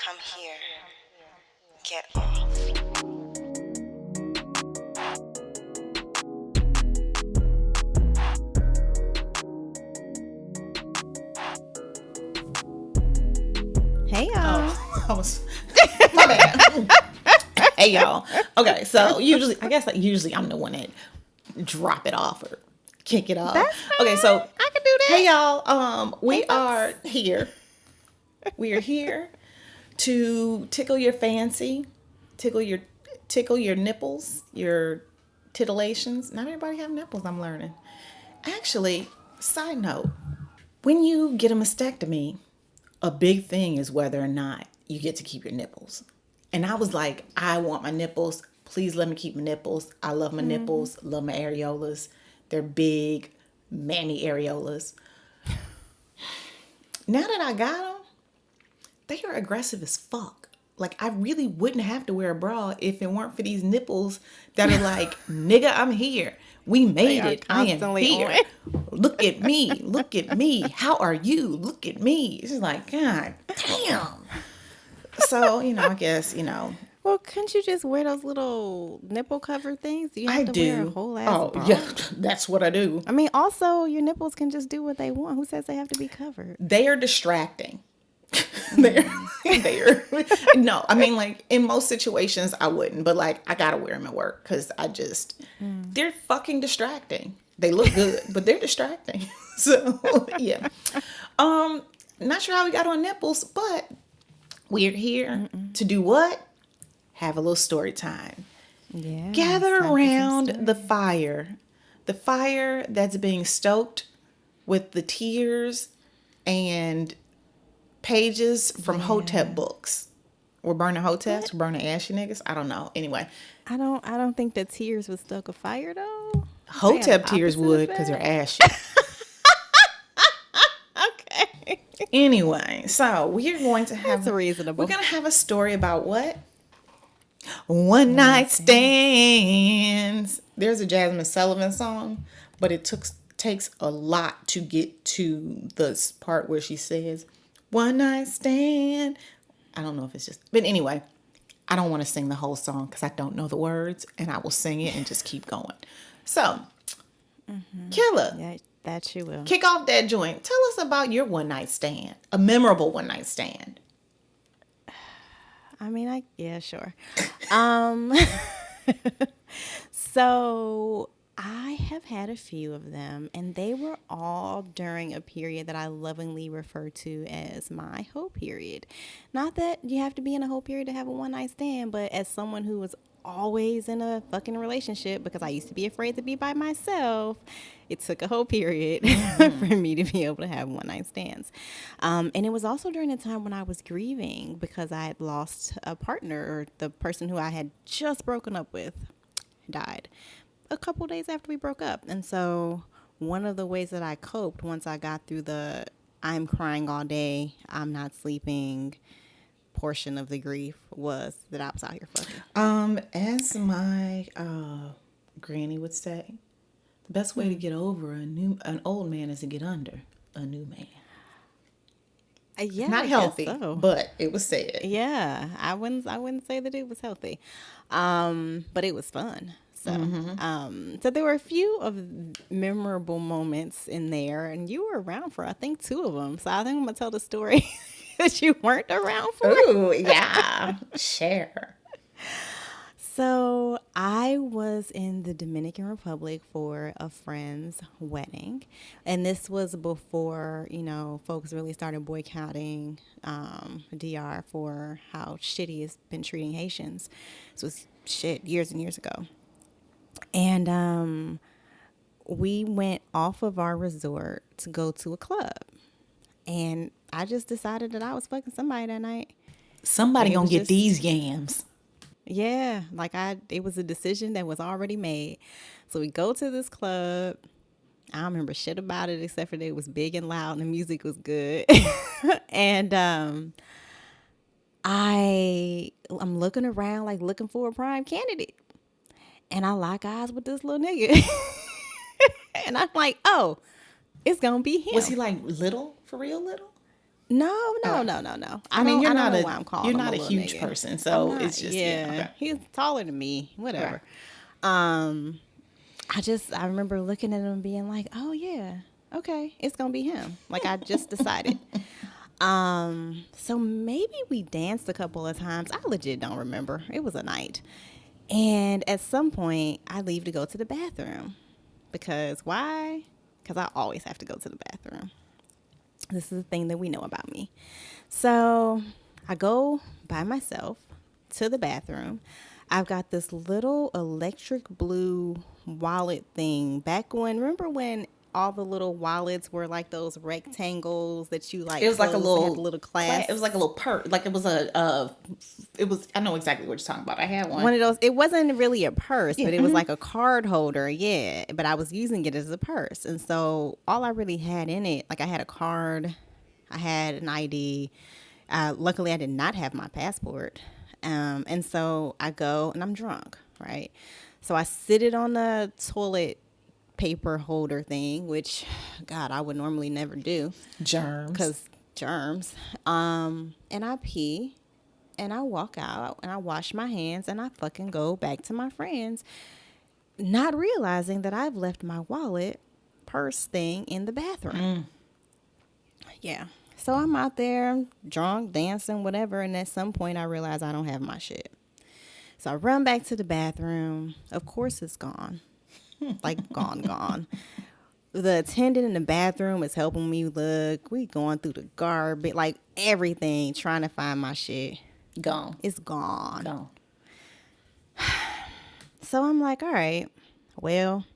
Come here. Get off. Hey y'all. Oh, I was my bad. Hey y'all. Okay, so usually I'm the one that drop it off or kick it off. That's fine. Okay, so I can do that. hey y'all. We Hey, folks. are here. We are here to tickle your fancy, tickle your nipples, your titillations. Not everybody have nipples, I'm learning. Actually, side note, when you get a mastectomy, a big thing is whether or not you get to keep your nipples. And I was like, I want my nipples. Please let me keep my nipples. I love my nipples, love my areolas. They're big, mammy areolas. Now that I got them, they are aggressive as fuck. Like, I really wouldn't have to wear a bra if it weren't for these nipples that are like, nigga, I'm here. We made are it. I am constantly here. Look at me. Look at me. How are you? Look at me. It's just like, God damn. So, I guess, Well, couldn't you just wear those little nipple cover things? You have I to do. wear a whole ass Oh, bra. yeah. That's what I do. I mean, also your nipples can just do what they want. Who says they have to be covered? They are distracting. they're no, I mean, like, in most situations I wouldn't, but like I gotta wear them at work because they're fucking distracting. They look good, but they're distracting. So yeah. Not sure how we got on nipples, but we're here to do what? Have a little story time. Yeah. Gather around the fire that's being stoked with the tears and pages from Hotep books. We're burning Hoteps, we're burning ashy niggas. I don't know. Anyway, I don't think the tears would stoke a fire though. Hotep tears opposite would because they're ashy. Okay. Anyway, so we're going to have That's reasonable. We're gonna have a story about what? One night stands. There's a Jasmine Sullivan song, but it takes a lot to get to this part where she says, "One night stand." I don't know if it's just, but anyway, I don't want to sing the whole song because I don't know the words, and I will sing it and just keep going. So, Killer, Yeah, that you will. kick off that joint. Tell us about your one night stand, a memorable one night stand. I mean, yeah, sure. So I have had a few of them, and they were all during a period that I lovingly refer to as my hoe period. Not that you have to be in a hoe period to have a one night stand, but as someone who was always in a fucking relationship because I used to be afraid to be by myself, it took a whole period for me to be able to have one night stands. And it was also during the time when I was grieving because I had lost a partner, or the person who I had just broken up with died a couple days after we broke up. And so one of the ways that I coped once I got through the I'm crying all day, I'm not sleeping portion of the grief was that I was out here fucking. As my granny would say, the best way to get over an old man is to get under a new man. Yeah, Not I healthy, guess so. but it was said. Yeah, I wouldn't say that it was healthy, but it was fun. So, so there were a few of memorable moments in there, and you were around for I think two of them. So I think I'm gonna tell the story that you weren't around for. Ooh, yeah, share. So I was in the Dominican Republic for a friend's wedding, and this was before, folks really started boycotting DR for how shitty it's been treating Haitians. This was shit years and years ago. And we went off of our resort to go to a club, and I just decided that I was fucking somebody that night. Somebody It gonna was get just- these yams. Yeah, it was a decision that was already made. So we go to this club. I don't remember shit about it except for that it was big and loud and the music was good. And I'm looking around like looking for a prime candidate. And I lock eyes with this little nigga. And I'm like, oh, it's gonna be him. Was he like little, for real little? No. I mean, you're I not don't a know why I'm calling you're him not a little huge nigga. person, so I'm it's not- just okay. He's taller than me. Whatever. Right. I remember looking at him and being like, oh yeah, okay, it's gonna be him. Like I just decided. So maybe we danced a couple of times. I legit don't remember. It was a night. And at some point I leave to go to the bathroom. Because why? Because I always have to go to the bathroom. This is the thing that we know about me. So I go by myself to the bathroom. I've got this little electric blue wallet thing. Remember when all the little wallets were like those rectangles that you like It was like a closed and had little the little clasp? It was like a little purse. Like it was it was. I know exactly what you're talking about. I had one. One of those. It wasn't really a purse, Yeah. but it was like a card holder. Yeah, but I was using it as a purse, and so all I really had in it, like I had a card, I had an ID. Luckily, I did not have my passport, and so I go and I'm drunk, right? So I sit it on the toilet paper holder thing, which, God, I would normally never do Germs. because germs. And I pee and I walk out and I wash my hands and I fucking go back to my friends, not realizing that I've left my wallet, purse thing in the bathroom. Yeah. So I'm out there drunk, dancing, whatever. And at some point I realize I don't have my shit. So I run back to the bathroom. Of course it's gone. Like gone. The attendant in the bathroom is helping me look. We going through the garbage, like everything, trying to find my shit. Gone. It's gone. Gone. So I'm like, all right, well,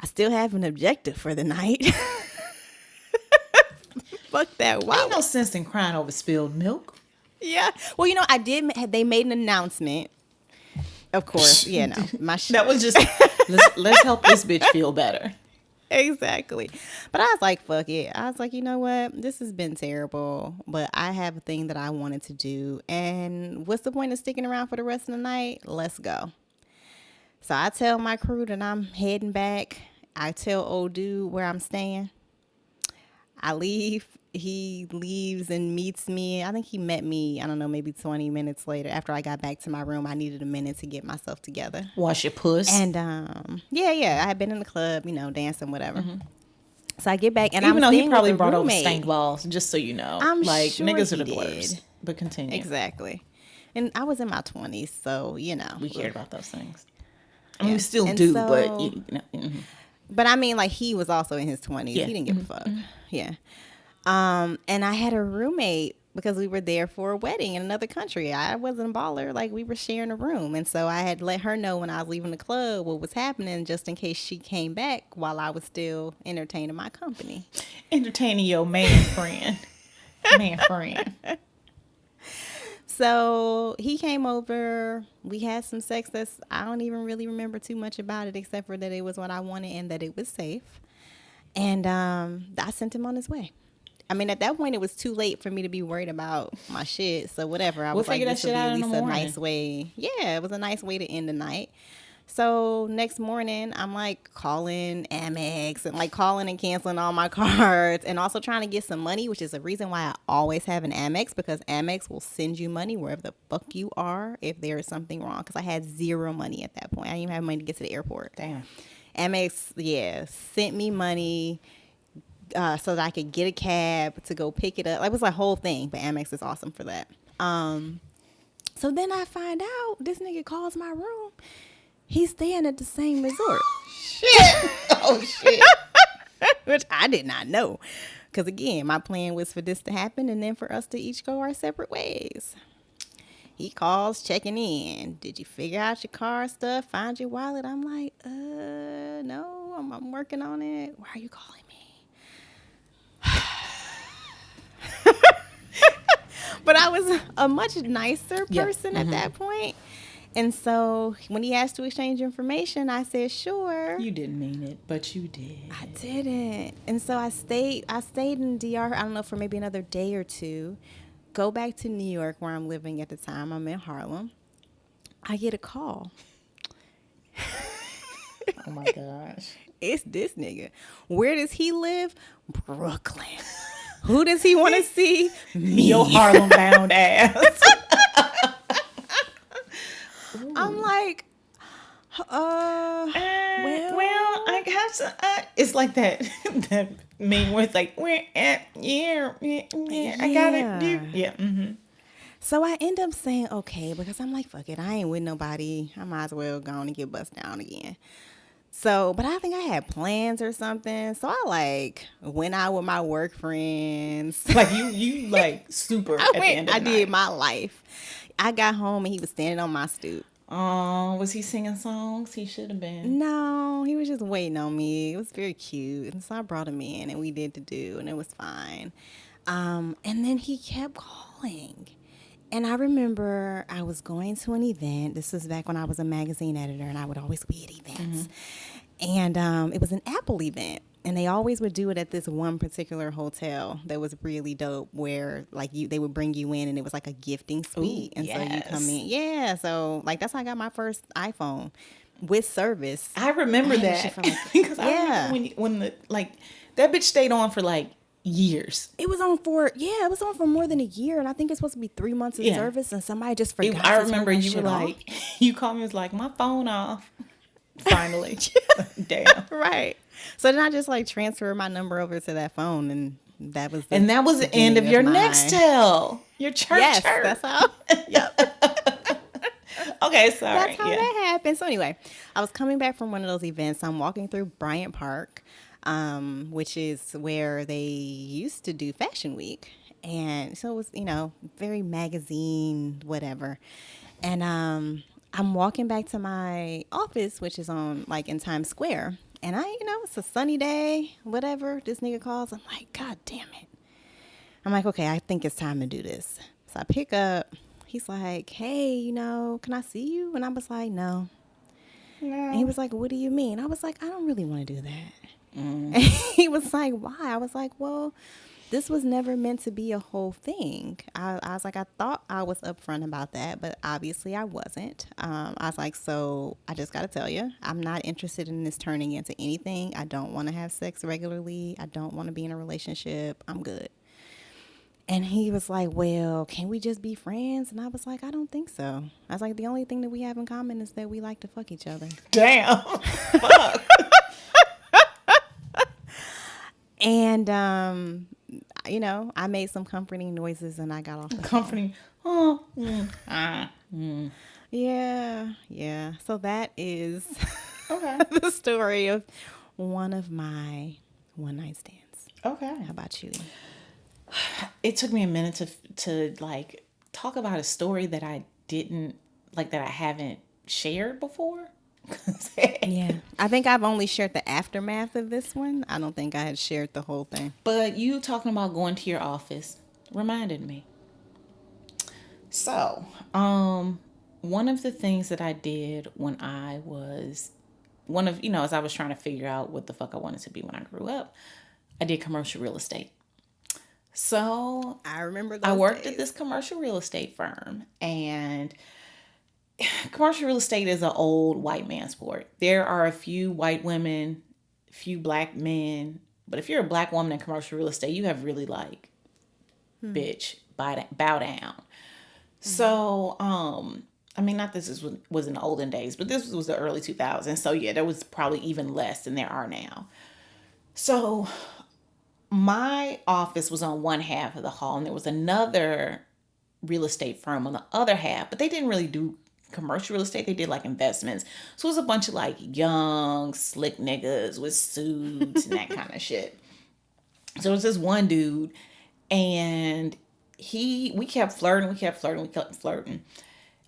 I still have an objective for the night. Fuck that. Wow. Ain't no sense in crying over spilled milk. Yeah. Well, they made an announcement. Of course. Yeah, no. My shit. That was just let's help this bitch feel better. Exactly. But I was like, fuck it. I was like, you know what? This has been terrible, but I have a thing that I wanted to do. And what's the point of sticking around for the rest of the night? Let's go. So I tell my crew that I'm heading back. I tell old dude where I'm staying. I leave. He leaves and meets me. I think he met me, I don't know, maybe 20 minutes later. After I got back to my room, I needed a minute to get myself together. Wash your puss. And yeah, I had been in the club, dancing, whatever. So I get back and even I'm though he staying probably with a brought over roommate. stank balls, just so you know. I'm like sure niggas are he the worst. did. But continue. Exactly. And I was in my 20s, so We cared about those things. I mean, we still And do, so- but you know. But I mean, like, he was also in his 20s. Yeah. He didn't give a fuck. Yeah. And I had a roommate because we were there for a wedding in another country. I wasn't a baller. Like, we were sharing a room. And so I had let her know when I was leaving the club what was happening just in case she came back while I was still entertaining my company. Entertaining your man friend. Man friend. So he came over. We had some sex. I don't even really remember too much about it except for that it was what I wanted and that it was safe. And I sent him on his way. I mean, at that point, it was too late for me to be worried about my shit. So whatever. I was like, figure that this would shit be out at in the least a morning. nice way. Yeah, it was a nice way to end the night. So next morning, I'm like calling Amex and like calling and canceling all my cards and also trying to get some money, which is the reason why I always have an Amex, because Amex will send you money wherever the fuck you are if there is something wrong. Because I had zero money at that point. I didn't even have money to get to the airport. Damn. Amex, sent me money so that I could get a cab to go pick it up. It was a whole thing, but Amex is awesome for that. So then I find out this nigga calls my room. He's staying at the same resort. Shit. Oh, shit. Which I did not know. Because again, my plan was for this to happen and then for us to each go our separate ways. He calls checking in. Did you figure out your car stuff? Find your wallet? I'm like, no, I'm working on it. Why are you calling me? But I was a much nicer person at that point. And so when he asked to exchange information, I said, sure. You didn't mean it, but you did. I didn't. And so I stayed in DR, I don't know, for maybe another day or two. Go back to New York where I'm living at the time. I'm in Harlem. I get a call. Oh my gosh. It's this nigga. Where does he live? Brooklyn. Who does he want to see? Me. Your Harlem bound ass. I'm like, well, I guess it's like that that meme where it's like, we're at, I got it. Yeah. Mm-hmm. so I end up saying okay because I'm like, fuck it, I ain't with nobody. I might as well go on and get bust down again. So, but I think I had plans or something. So I like went out with my work friends. Like you like super at the end of the I night. did my life. I got home and he was standing on my stoop. Oh, was he singing songs? He should have been. No, he was just waiting on me. It was very cute. And so I brought him in and we did the do and it was fine. And then he kept calling. And I remember I was going to an event. This was back when I was a magazine editor and I would always be at events. And it was an Apple event. And they always would do it at this one particular hotel that was really dope where like they would bring you in and it was like a gifting suite. Ooh, and so you yes. come in. Yeah. So like that's how I got my first iPhone with service. I remember I had that shit for, like- because I Yeah. remember when the like that bitch stayed on for like years. It was on for more than a year, and I think it's supposed to be 3 months of Yeah. service, and somebody just forgot. I to remember turn that you were shit off. like, you called me, was like, my phone off. Finally. Damn. Right. So then I just like transferred my number over to that phone, and that was And that was the end of your Nextel. Your church. Yes, that's how. Yep. Okay, sorry. That's how that happened. So anyway, I was coming back from one of those events. I'm walking through Bryant Park, which is where they used to do Fashion Week. And so it was, very magazine, whatever. And I'm walking back to my office, which is on like in Times Square. And it's a sunny day, whatever. This nigga calls. I'm like, God damn it. I'm like, okay, I think it's time to do this. So I pick up. He's like, hey, can I see you? And I was like, no. And he was like, what do you mean? I was like, I don't really want to do that. And he was like, why? I was like, well, this was never meant to be a whole thing. I was like, I thought I was upfront about that, but obviously I wasn't. I was like, so I just got to tell you, I'm not interested in this turning into anything. I don't want to have sex regularly. I don't want to be in a relationship. I'm good. And he was like, well, can we just be friends? And I was like, I don't think so. I was like, the only thing that we have in common is that we like to fuck each other. Damn. Fuck. And, I made some comforting noises and I got off the Comforting. Oh. Yeah. So that is Okay. the story of one of my one-night stands. Okay. How about you? It took me a minute to like talk about a story that I didn't like, that I haven't shared before. Yeah. I think I've only shared the aftermath of this one. I don't think I had shared the whole thing. But you talking about going to your office reminded me. So, one of the things that I did when I was as I was trying to figure out what the fuck I wanted to be when I grew up, I did commercial real estate. So I remember those I worked days. at this commercial real estate firm, and commercial real estate is an old white man sport. There are a few white women, a few black men, but if you're a black woman in commercial real estate, you have really like, bitch, bow down. So, not this was in the olden days, but this was the early 2000s. So yeah, there was probably even less than there are now. So my office was on one half of the hall, and there was another real estate firm on the other half, but they didn't really do commercial real estate. They did like investments. So it was a bunch of like young, slick niggas with suits and that kind of shit. So it was this one dude, and we kept flirting.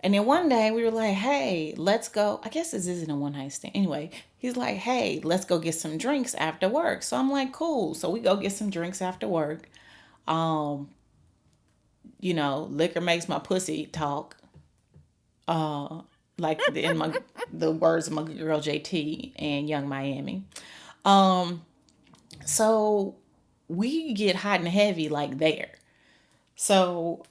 And then one day we were like, hey, let's go. I guess this isn't a one night stand. Anyway, he's like, hey, let's go get some drinks after work. So I'm like, cool. So we go get some drinks after work. Liquor makes my pussy talk. Like in the words of my girl JT and Young Miami. So we get hot and heavy like there. So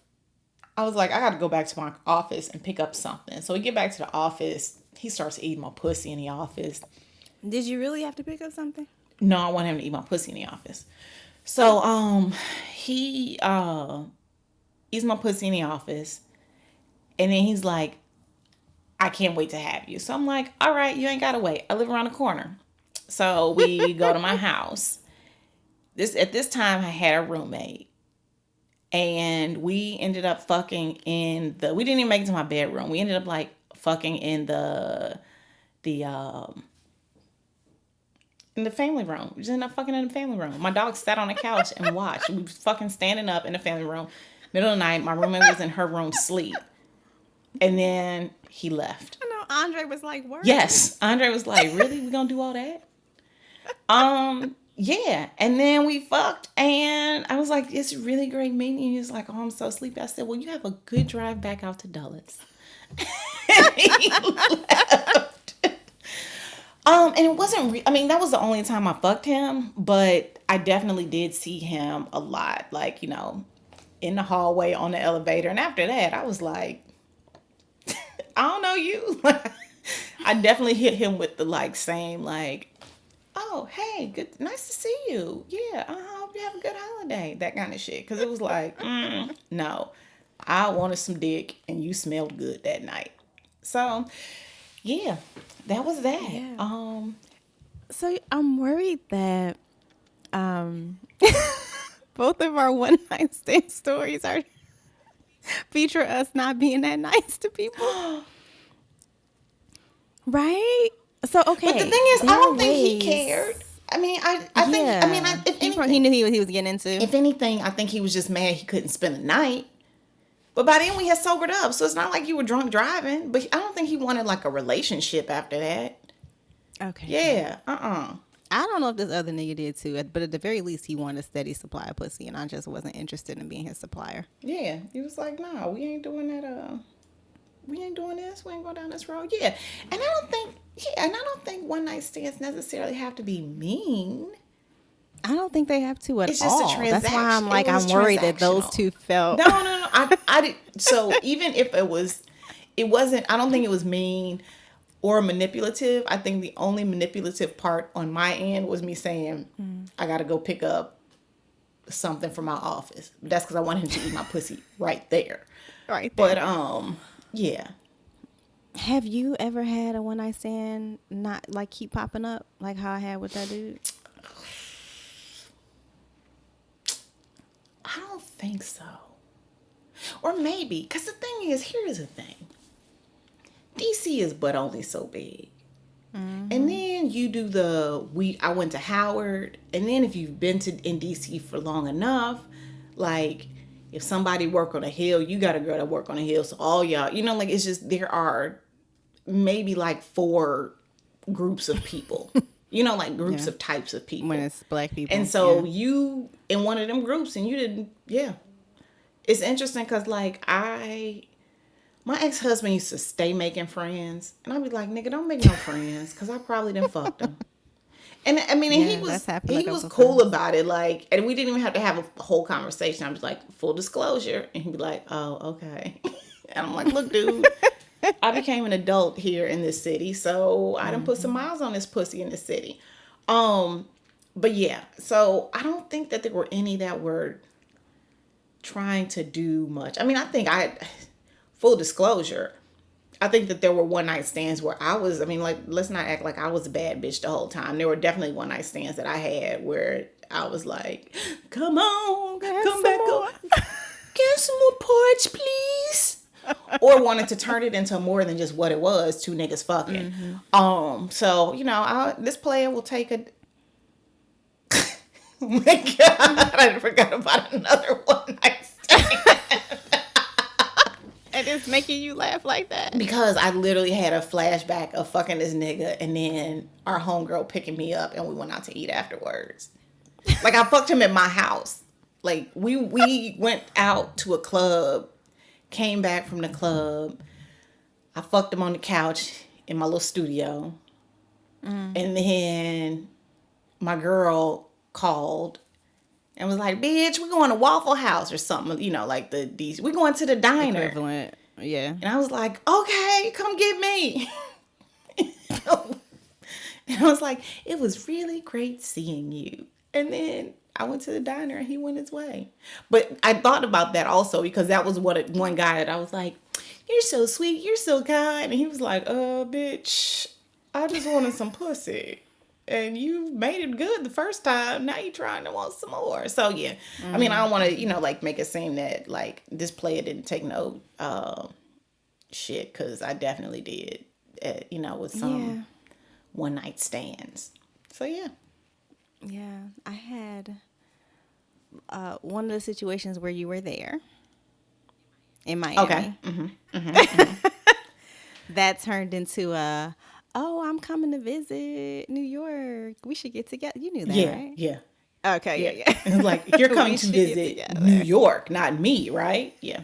I was like, I got to go back to my office and pick up something. So we get back to the office. He starts eating my pussy in the office. Did you really have to pick up something? No, I want him to eat my pussy in the office. So he eats my pussy in the office, and then he's like, I can't wait to have you. So I'm like, all right, you ain't gotta wait. I live around the corner. So we go to my house. At this time I had a roommate. And we ended up fucking we didn't even make it to my bedroom. We ended up like fucking the in the family room. We just ended up fucking in the family room. My dog sat on the couch and watched. We was fucking standing up in the family room. Middle of the night, my roommate was in her room sleep. And then he left. I know Andre was like, "Word." Yes. Andre was like, really? We gonna do all that? Yeah. And then we fucked, and I was like, it's really great meeting you. He was like, oh, I'm so sleepy. I said, well, you have a good drive back out to Dulles. And he left. And it wasn't, I mean, that was the only time I fucked him, but I definitely did see him a lot, like, you know, in the hallway, on the elevator. And after that, I was like, I don't know you. I definitely hit him with the like same like, oh hey, good, nice to see you. Yeah, I hope you have a good holiday. That kind of shit. Because it was like, no, I wanted some dick, and you smelled good that night. So, yeah, that was that. Yeah. So I'm worried that both of our one night stand stories are feature us not being that nice to people. Right? So okay. But the thing is, I don't think he cared. I mean, I think, I mean, if anything, he knew he was getting into. If anything, I think he was just mad he couldn't spend the night. But by then we had sobered up, so it's not like you were drunk driving. But I don't think he wanted like a relationship after that. Okay. Yeah. I don't know if this other nigga did too, but at the very least, he wanted a steady supply of pussy, and I just wasn't interested in being his supplier. Yeah. He was like, no, we ain't doing that. We ain't doing this. We ain't going down this road. Yeah. And I don't think one night stands necessarily have to be mean. I don't think they have to at all. It's just a transaction. That's why I'm like, I'm worried that those two felt. No. I did. So even if it wasn't, I don't think it was mean or manipulative. I think the only manipulative part on my end was me saying, I got to go pick up something from my office. But that's because I wanted him to eat my pussy right there. Right there. But, yeah. Have you ever had a one night stand not like keep popping up like how I had with that dude? I don't think so. Or maybe, because the thing is, here's the thing. DC is but only so big. Mm-hmm. And then you do I went to Howard, and then if you've been in DC for long enough, like if somebody work on a hill, you got a girl that work on a hill. So all y'all, you know, like it's just, there are maybe like 4 groups of people, you know, like groups of types of people. When it's black people. And so you in one of them groups and you didn't, It's interesting because like my ex-husband used to stay making friends, and I'd be like, nigga, don't make no friends, because I probably done fucked them. And I mean, and he was cool about it, like, and we didn't even have to have a whole conversation. I was like, full disclosure, and he'd be like, oh, okay. And I'm like, look, dude, I became an adult here in this city, so I done put some miles on this pussy in the city. But yeah, so I don't think that there were any that were trying to do much. I mean, I think full disclosure, I think that there were one night stands where let's not act like I was a bad bitch the whole time. There were definitely one night stands that I had where I was like, come on, come back up. Get some more porch, please. Or wanted to turn it into more than just what it was, 2 niggas fucking. Mm-hmm. So, you know, this player will take a... Oh my God, I forgot about another one night stand. And it's making you laugh like that? Because I literally had a flashback of fucking this nigga and then our homegirl picking me up and we went out to eat afterwards. Like, I fucked him at my house. Like, we went out to a club, came back from the club. I fucked him on the couch in my little studio. And then my girl called and was like, bitch, we're going to Waffle House or something, you know, like we're going to the diner. Equivalent. Yeah. And I was like, okay, come get me. And I was like, it was really great seeing you. And then I went to the diner and he went his way. But I thought about that also because that was one guy that I was like, you're so sweet, you're so kind. And he was like, bitch, I just wanted some pussy. And you made it good the first time. Now you trying to want some more. So yeah, I mean, I don't want to, like make it seem that like this player didn't take no shit, because I definitely did. With some one night stands. So yeah. Yeah, I had one of the situations where you were there in Miami. Okay. That turned into I'm coming to visit New York. We should get together. You knew that, right? Yeah. Okay, yeah. It's like, you're coming We to should get visit together. New York, not me, right? Yeah.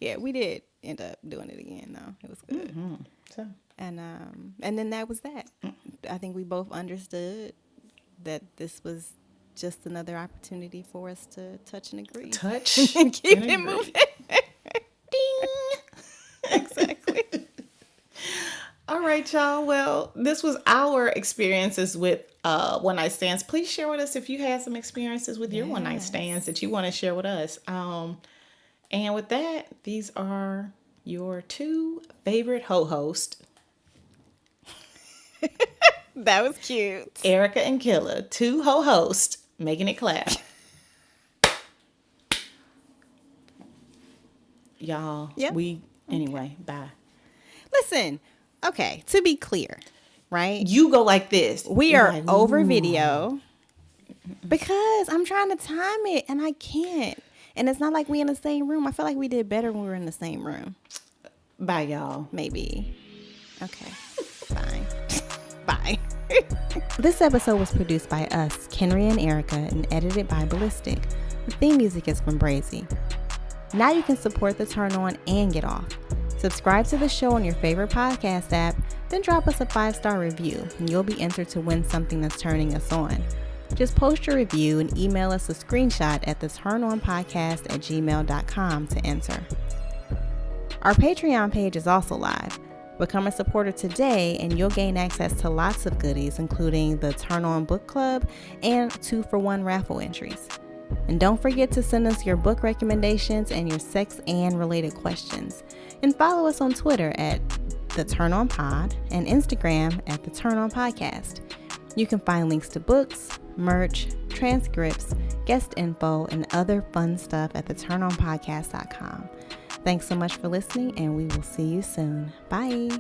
Yeah, we did end up doing it again, though. It was good. So. And then that was that. I think we both understood that this was just another opportunity for us to touch and agree. Touch and keep and it agree. moving. Ding. Exactly. All right, y'all. Well, this was our experiences with one night stands. Please share with us if you had some experiences with your one night stands that you want to share with us. And with that, these are your two favorite ho-hosts, That was cute. Erica and Killa, two ho-hosts, making it clap. Y'all, Yep. anyway, bye. Listen, okay, to be clear, right? You go like this. We You're are like, over ooh. video because I'm trying to time it and I can't. And it's not like we in the same room. I feel like we did better when we were in the same room. Bye, y'all. Maybe. Okay. Fine. Bye. This episode was produced by us, Kenrya and Erica, and edited by Ballistic. The theme music is from Brazy. Now you can support the Turn On and Get Off. Subscribe to the show on your favorite podcast app, then drop us a 5-star review, and you'll be entered to win something that's turning us on. Just post your review and email us a screenshot at theturnonpodcast@gmail.com to enter. Our Patreon page is also live. Become a supporter today and you'll gain access to lots of goodies, including the Turn On Book Club and 2-for-1 raffle entries. And don't forget to send us your book recommendations and your sex and related questions. And follow us on Twitter at The Turn On Pod and Instagram at The Turn On Podcast. You can find links to books, merch, transcripts, guest info, and other fun stuff at theturnonpodcast.com. Thanks so much for listening, and we will see you soon. Bye.